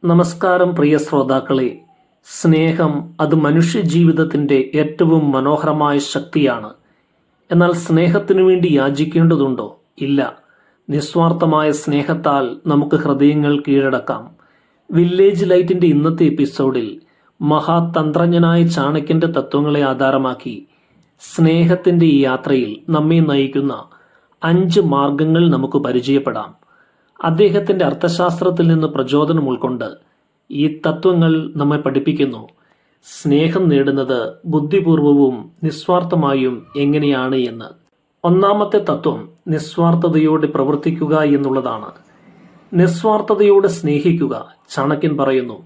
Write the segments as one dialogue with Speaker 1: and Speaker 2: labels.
Speaker 1: നമസ്കാരം പ്രിയ ശ്രോതാക്കളെ. സ്നേഹം അത് മനുഷ്യജീവിതത്തിൻ്റെ ഏറ്റവും മനോഹരമായ ശക്തിയാണ്. എന്നാൽ സ്നേഹത്തിനു വേണ്ടി യാചിക്കേണ്ടതുണ്ടോ? ഇല്ല. നിസ്വാർത്ഥമായ സ്നേഹത്താൽ നമുക്ക് ഹൃദയങ്ങൾ കീഴടക്കാം. വില്ലേജ് ലൈറ്റിൻ്റെ ഇന്നത്തെ എപ്പിസോഡിൽ മഹാതന്ത്രജ്ഞനായ ചാണക്യൻ്റെ തത്വങ്ങളെ ആധാരമാക്കി സ്നേഹത്തിൻ്റെ ഈ യാത്രയിൽ നമ്മെ നയിക്കുന്ന 5 മാർഗങ്ങൾ നമുക്ക് പരിചയപ്പെടാം. അദ്ദേഹത്തിൻ്റെ അർത്ഥശാസ്ത്രത്തിൽ നിന്ന് പ്രചോദനം ഉൾക്കൊണ്ട് ഈ തത്വങ്ങൾ നമ്മെ പഠിപ്പിക്കുന്നു സ്നേഹം നേടുന്നത് ബുദ്ധിപൂർവവും നിസ്വാർത്ഥമായും എങ്ങനെയാണ് എന്ന്. ഒന്നാമത്തെ തത്വം നിസ്വാർത്ഥതയോടെ പ്രവർത്തിക്കുക എന്നുള്ളതാണ്. നിസ്വാർത്ഥതയോടെ സ്നേഹിക്കുക. ചാണക്യൻ പറയുന്നു,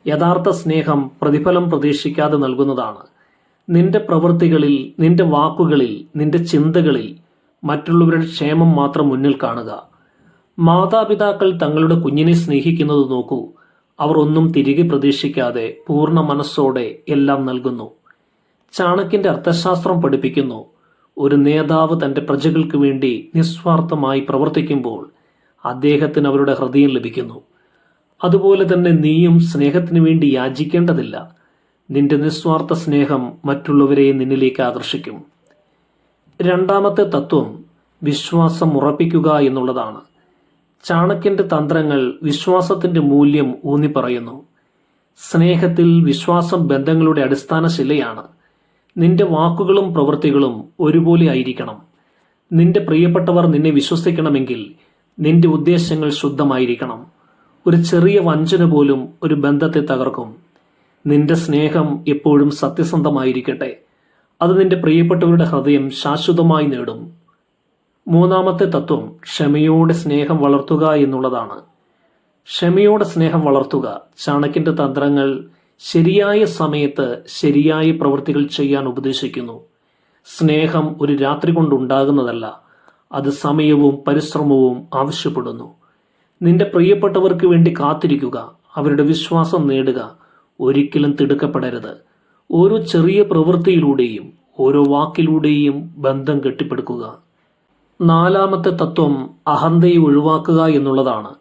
Speaker 1: യഥാർത്ഥ സ്നേഹം പ്രതിഫലം പ്രതീക്ഷിക്കാതെ നൽകുന്നതാണ്. നിന്റെ പ്രവൃത്തികളിൽ, നിന്റെ വാക്കുകളിൽ, നിന്റെ ചിന്തകളിൽ മറ്റുള്ളവരുടെ ക്ഷേമം മാത്രം മുന്നിൽ കാണുക. മാതാപിതാക്കൾ തങ്ങളുടെ കുഞ്ഞിനെ സ്നേഹിക്കുന്നത് നോക്കൂ. അവർ ഒന്നും തിരികെ പ്രതീക്ഷിക്കാതെ പൂർണ്ണ മനസ്സോടെ എല്ലാം നൽകുന്നു. ചാണക്യന്റെ അർത്ഥശാസ്ത്രം പഠിപ്പിക്കുന്നു, ഒരു നേതാവ് തന്റെ പ്രജകൾക്ക് വേണ്ടി നിസ്വാർത്ഥമായി പ്രവർത്തിക്കുമ്പോൾ അദ്ദേഹത്തിന് അവരുടെ ഹൃദയം ലഭിക്കുന്നു. അതുപോലെ തന്നെ നീയും സ്നേഹത്തിന് വേണ്ടി യാചിക്കേണ്ടതില്ല. നിന്റെ നിസ്വാർത്ഥ സ്നേഹം മറ്റുള്ളവരെ നിന്നിലേക്ക് ആകർഷിക്കും. രണ്ടാമത്തെ തത്വം വിശ്വാസം ഉറപ്പിക്കുക എന്നുള്ളതാണ്. ചാണക്യന്റെ തന്ത്രങ്ങൾ വിശ്വാസത്തിന്റെ മൂല്യം ഊന്നി പറയുന്നു. സ്നേഹത്തിൽ വിശ്വാസം ബന്ധങ്ങളുടെ അടിസ്ഥാന ശിലയാണ്. നിന്റെ വാക്കുകളും പ്രവൃത്തികളും ഒരുപോലെ ആയിരിക്കണം. നിന്റെ പ്രിയപ്പെട്ടവർ നിന്നെ വിശ്വസിക്കണമെങ്കിൽ നിന്റെ ഉദ്ദേശങ്ങൾ ശുദ്ധമായിരിക്കണം. ഒരു ചെറിയ വഞ്ചന പോലും ഒരു ബന്ധത്തെ തകർക്കും. നിന്റെ സ്നേഹം എപ്പോഴും സത്യസന്ധമായിരിക്കട്ടെ. അത് നിന്റെ പ്രിയപ്പെട്ടവരുടെ ഹൃദയം ശാശ്വതമായി നേടും. മൂന്നാമത്തെ തത്വം ക്ഷമയോടെ സ്നേഹം വളർത്തുക എന്നുള്ളതാണ്. ക്ഷമയോടെ സ്നേഹം വളർത്തുക. ചാണക്യന്റെ തന്ത്രങ്ങൾ ശരിയായ സമയത്ത് ശരിയായ പ്രവൃത്തികൾ ചെയ്യാൻ ഉപദേശിക്കുന്നു. സ്നേഹം ഒരു രാത്രി കൊണ്ടുണ്ടാകുന്നതല്ല, അത് സമയവും പരിശ്രമവും ആവശ്യപ്പെടുന്നു. നിന്റെ പ്രിയപ്പെട്ടവർക്ക് വേണ്ടി കാത്തിരിക്കുക, അവരുടെ വിശ്വാസം നേടുക. ഒരിക്കലും തിടുക്കപ്പെടരുത്. ഓരോ ചെറിയ പ്രവൃത്തിയിലൂടെയും ഓരോ വാക്കിലൂടെയും ബന്ധം കെട്ടിപ്പടുക്കുക. നാലാമത്തെ തത്വം അഹന്തയെ ഒഴിവാക്കുക എന്നുള്ളതാണ്.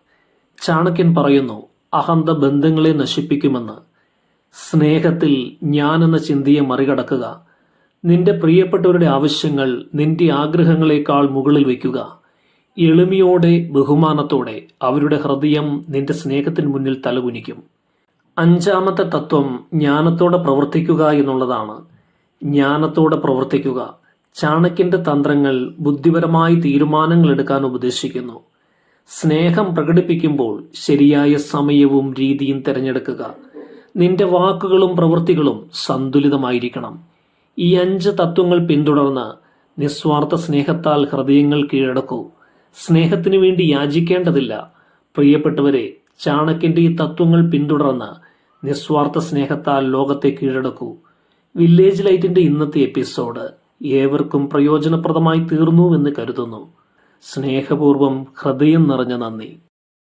Speaker 1: ചാണക്യൻ പറയുന്നു, അഹന്ത ബന്ധങ്ങളെ നശിപ്പിക്കുമെന്ന്. സ്നേഹത്തിൽ ഞാൻ എന്ന ചിന്തയെ മറികടക്കുക. നിന്റെ പ്രിയപ്പെട്ടവരുടെ ആവശ്യങ്ങൾ നിന്റെ ആഗ്രഹങ്ങളെക്കാൾ മുകളിൽ വയ്ക്കുക. എളിമയോടെ, ബഹുമാനത്തോടെ അവരുടെ ഹൃദയം നിന്റെ സ്നേഹത്തിന് മുന്നിൽ തലകുനിക്കും. അഞ്ചാമത്തെ തത്വം ജ്ഞാനത്തോടെ പ്രവർത്തിക്കുക എന്നുള്ളതാണ്. ജ്ഞാനത്തോടെ പ്രവർത്തിക്കുക. ചാണക്യന്റെ തന്ത്രങ്ങൾ ബുദ്ധിപരമായി തീരുമാനങ്ങൾ എടുക്കാൻ ഉപദേശിക്കുന്നു. സ്നേഹം പ്രകടിപ്പിക്കുമ്പോൾ ശരിയായ സമയവും രീതിയും തിരഞ്ഞെടുക്കുക. നിന്റെ വാക്കുകളും പ്രവൃത്തികളും സന്തുലിതമായിരിക്കണം. ഈ 5 തത്വങ്ങൾ പിന്തുടർന്ന് നിസ്വാർത്ഥ സ്നേഹത്താൽ ഹൃദയങ്ങൾ കീഴടക്കൂ. സ്നേഹത്തിനു വേണ്ടി യാചിക്കേണ്ടതില്ല. പ്രിയപ്പെട്ടവരെ, ചാണക്യന്റെ ഈ തത്വങ്ങൾ പിന്തുടർന്ന് നിസ്വാർത്ഥ സ്നേഹത്താൽ ലോകത്തെ കീഴടക്കൂ. വില്ലേജ് ലൈറ്റിന്റെ ഇന്നത്തെ എപ്പിസോഡ് ഏവർക്കും പ്രയോജനപ്രദമായി തീർന്നുവെന്ന് കരുതുന്നു. സ്നേഹപൂർവ്വം ഹൃദയം നിറഞ്ഞ നന്ദി.